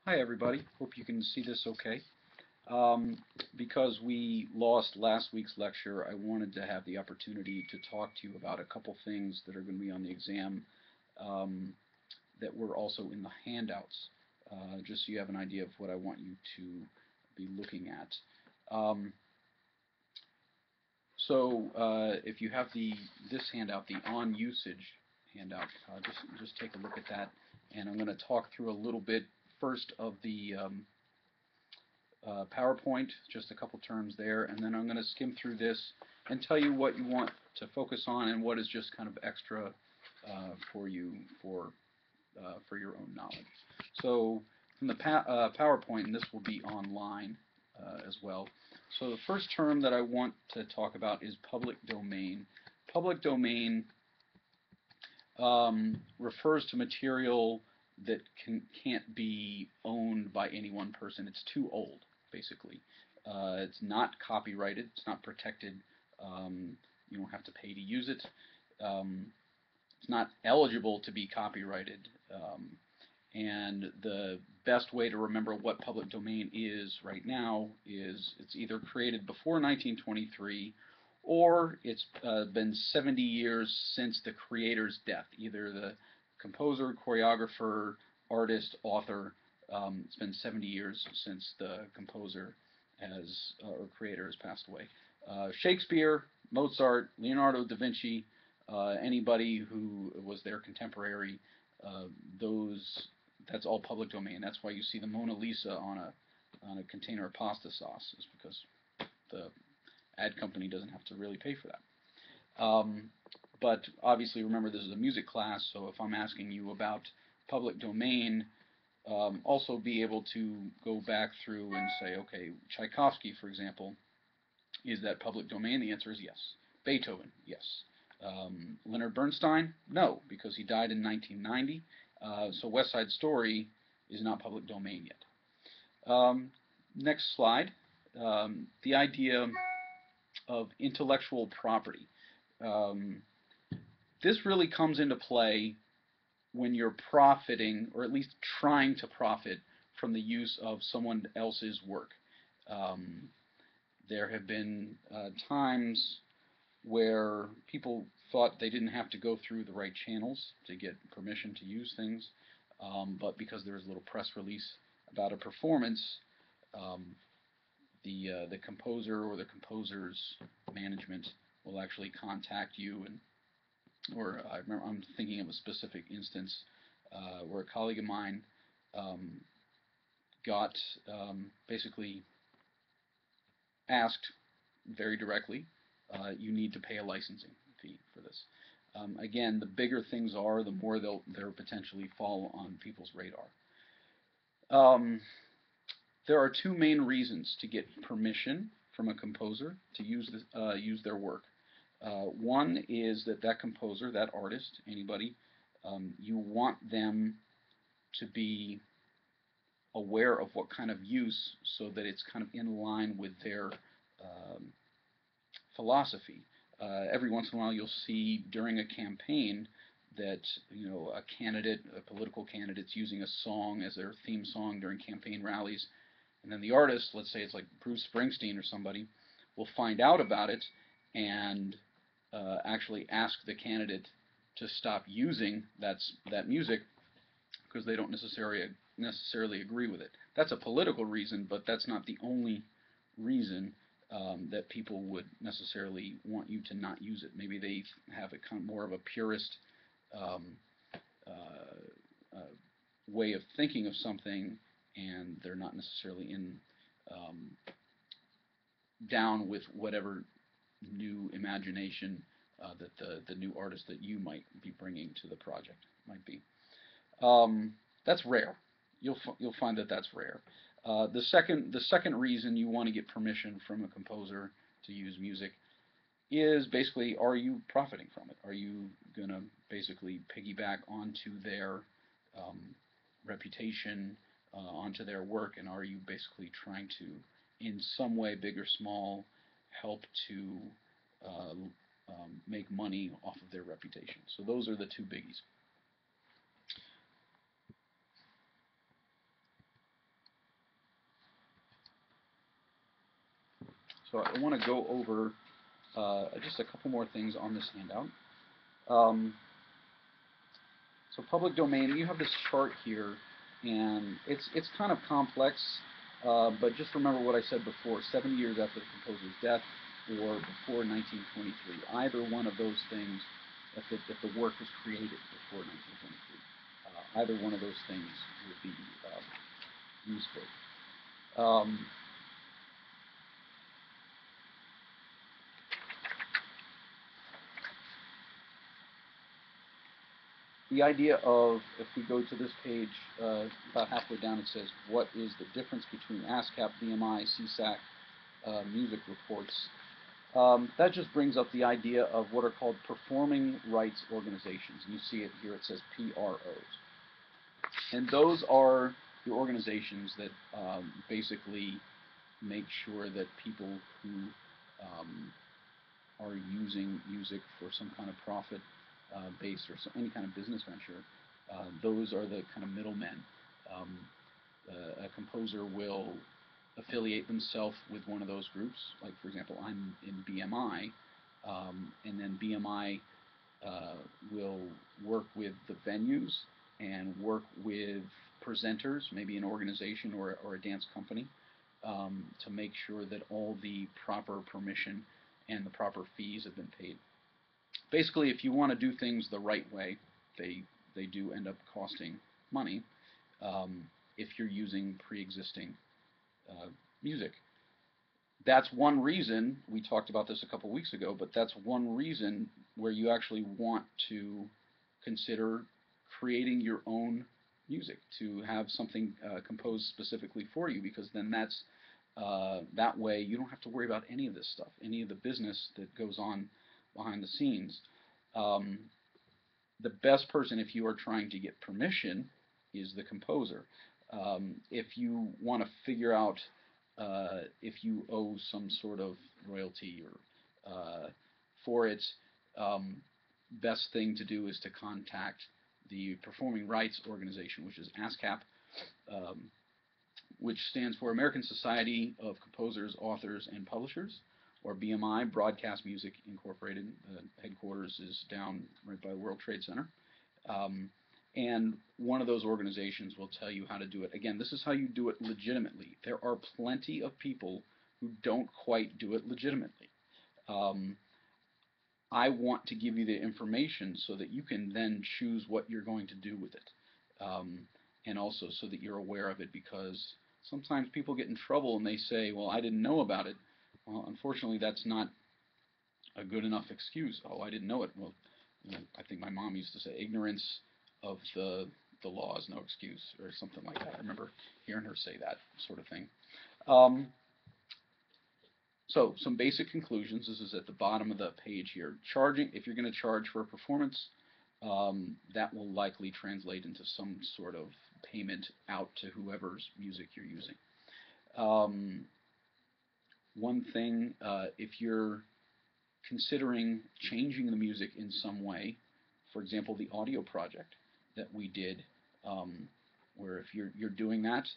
Hi everybody, hope you can see this okay. Um, because we lost last week's lecture, I wanted to have the opportunity to talk to you about a couple things that are going to be on the exam um, that were also in the handouts, just so you have an idea of what I want you to be looking at. Um, if you have this handout, the on usage handout, just take a look at that, and I'm going to talk through a little bit first of the PowerPoint, just a couple terms there, and then I'm going to skim through this and tell you what you want to focus on and what is just kind of extra for you for your own knowledge. So from the PowerPoint, and this will be online as well. So the first term that I want to talk about is public domain. Public domain refers to material that can't be owned by any one person. It's too old, basically. It's not copyrighted. It's not protected. You don't have to pay to use it. It's not eligible to be copyrighted. And the best way to remember what public domain is right now is it's either created before 1923 or it's been 70 years since the creator's death, either the composer, choreographer, artist, author. It's been 70 years since the composer or creator has passed away. Shakespeare, Mozart, Leonardo da Vinci, anybody who was their contemporary, that's all public domain. That's why you see the Mona Lisa on a container of pasta sauce, is because the ad company doesn't have to really pay for that. But obviously, remember, this is a music class, so if I'm asking you about public domain, also be able to go back through and say, okay, Tchaikovsky, for example, is that public domain? The answer is yes. Beethoven, yes. Leonard Bernstein, no, because he died in 1990. So West Side Story is not public domain yet. Next slide. The idea of intellectual property. This really comes into play when you're profiting, or at least trying to profit, from the use of someone else's work. There have been times where people thought they didn't have to go through the right channels to get permission to use things, but because there was a little press release about a performance, the composer or the composer's management will actually contact you, or I'm thinking of a specific instance where a colleague of mine got basically asked very directly, you need to pay a licensing fee for this. Again, the bigger things are, the more they'll potentially fall on people's radar. There are two main reasons to get permission from a composer to use their work. One is that composer, that artist, anybody, you want them to be aware of what kind of use, so that it's kind of in line with their philosophy. Every once in a while, you'll see during a campaign that a political candidate's using a song as their theme song during campaign rallies, and then the artist, let's say it's like Bruce Springsteen or somebody, will find out about it and actually ask the candidate to stop using that music because they don't necessarily agree with it. That's a political reason, but that's not the only reason that people would necessarily want you to not use it. Maybe they have a kind of more of a purist way of thinking of something, and they're not necessarily down with whatever new imagination that the new artist that you might be bringing to the project might be. That's rare. You'll find that that's rare. The second reason you want to get permission from a composer to use music is basically, are you profiting from it? Are you going to basically piggyback onto their reputation, onto their work, and are you basically trying to, in some way, big or small, help to make money off of their reputation? So those are the two biggies. So I want to go over just a couple more things on this handout. Um, so public domain, you have this chart here, and it's kind of complex, but just remember what I said before, 70 years after the composer's death or before 1923. Either one of those things, if the work was created before 1923, either one of those things would be useful. The idea of, if we go to this page, about halfway down, it says, what is the difference between ASCAP, BMI, CSAC, music reports? That just brings up the idea of what are called performing rights organizations. You see it here, it says PROs. And those are the organizations that basically make sure that people who are using music for some kind of profit base or any kind of business venture, those are the kind of middlemen. A composer will affiliate themselves with one of those groups. Like, for example, I'm in BMI, and then BMI will work with the venues and work with presenters, maybe an organization or a dance company, to make sure that all the proper permission and the proper fees have been paid. Basically, if you want to do things the right way, they do end up costing money if you're using pre-existing music. That's one reason, we talked about this a couple weeks ago, but that's one reason where you actually want to consider creating your own music, to have something composed specifically for you, because then that's that way you don't have to worry about any of this stuff, any of the business that goes on behind the scenes. The best person, if you are trying to get permission, is the composer. If you want to figure out if you owe some sort of royalty or for it, best thing to do is to contact the Performing Rights Organization, which is ASCAP, which stands for American Society of Composers, Authors, and Publishers, or BMI, Broadcast Music Incorporated. The headquarters is down right by the World Trade Center. And one of those organizations will tell you how to do it. Again, this is how you do it legitimately. There are plenty of people who don't quite do it legitimately. I want to give you the information so that you can then choose what you're going to do with it. And also so that you're aware of it, because sometimes people get in trouble and they say, well, I didn't know about it. Well, unfortunately, that's not a good enough excuse. Oh, I didn't know it. Well, you know, I think my mom used to say, ignorance of the law is no excuse, or something like that. I remember hearing her say that sort of thing. So some basic conclusions. This is at the bottom of the page here. Charging, if you're going to charge for a performance, that will likely translate into some sort of payment out to whoever's music you're using. One thing, if you're considering changing the music in some way, for example, the audio project that we did, where if you're doing that,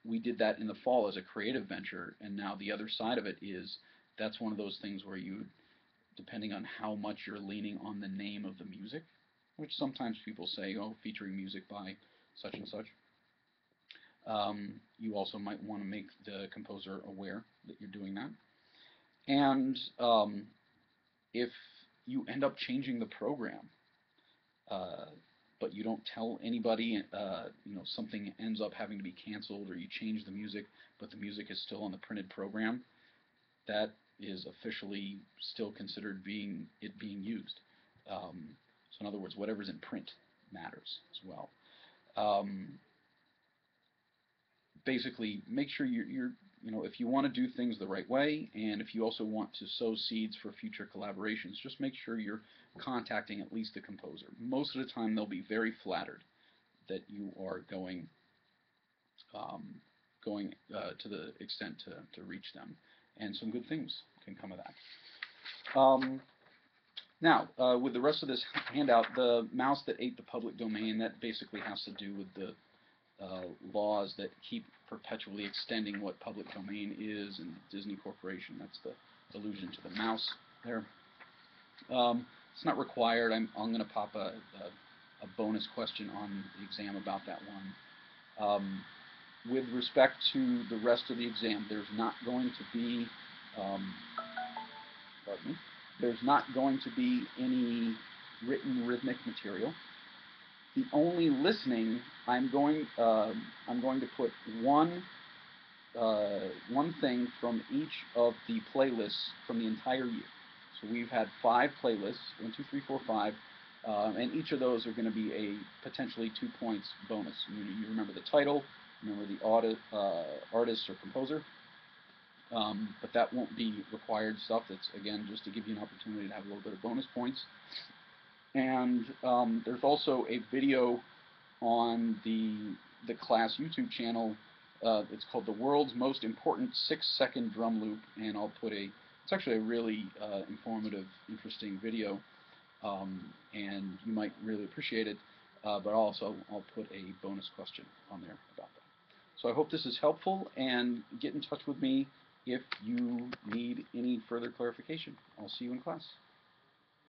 we did that in the fall as a creative venture, and now the other side of it is that's one of those things where you, depending on how much you're leaning on the name of the music, which sometimes people say, oh, featuring music by such and such, you also might want to make the composer aware that you're doing that. And if you end up changing the program, but you don't tell anybody, you know, something ends up having to be canceled, or you change the music, but the music is still on the printed program, that is officially still considered being used. So in other words, whatever's in print matters as well. Basically, make sure you're you know, if you want to do things the right way, and if you also want to sow seeds for future collaborations, just make sure you're contacting at least the composer. Most of the time, they'll be very flattered that you are going to the extent to reach them, and some good things can come of that. Now, with the rest of this handout, the mouse that ate the public domain, that basically has to do with the laws that keep perpetually extending what public domain is, and Disney Corporation, that's the allusion to the mouse there. It's not required. I'm going to pop a bonus question on the exam about that one. With respect to the rest of the exam, there's not going to be, pardon me, there's not going to be any written rhythmic material. The only listening, I'm going to put one thing from each of the playlists from the entire year. So we've had 5 playlists, 1, 2, 3, 4, 5, and each of those are going to be a potentially 2 points bonus. You remember the title, remember the artist or composer, but that won't be required stuff. That's, again, just to give you an opportunity to have a little bit of bonus points. And there's also a video on the class YouTube channel. It's called The World's Most Important 6-Second Drum Loop, and I'll put it's actually a really informative, interesting video, and you might really appreciate it, but also I'll put a bonus question on there about that. So I hope this is helpful, and get in touch with me if you need any further clarification. I'll see you in class.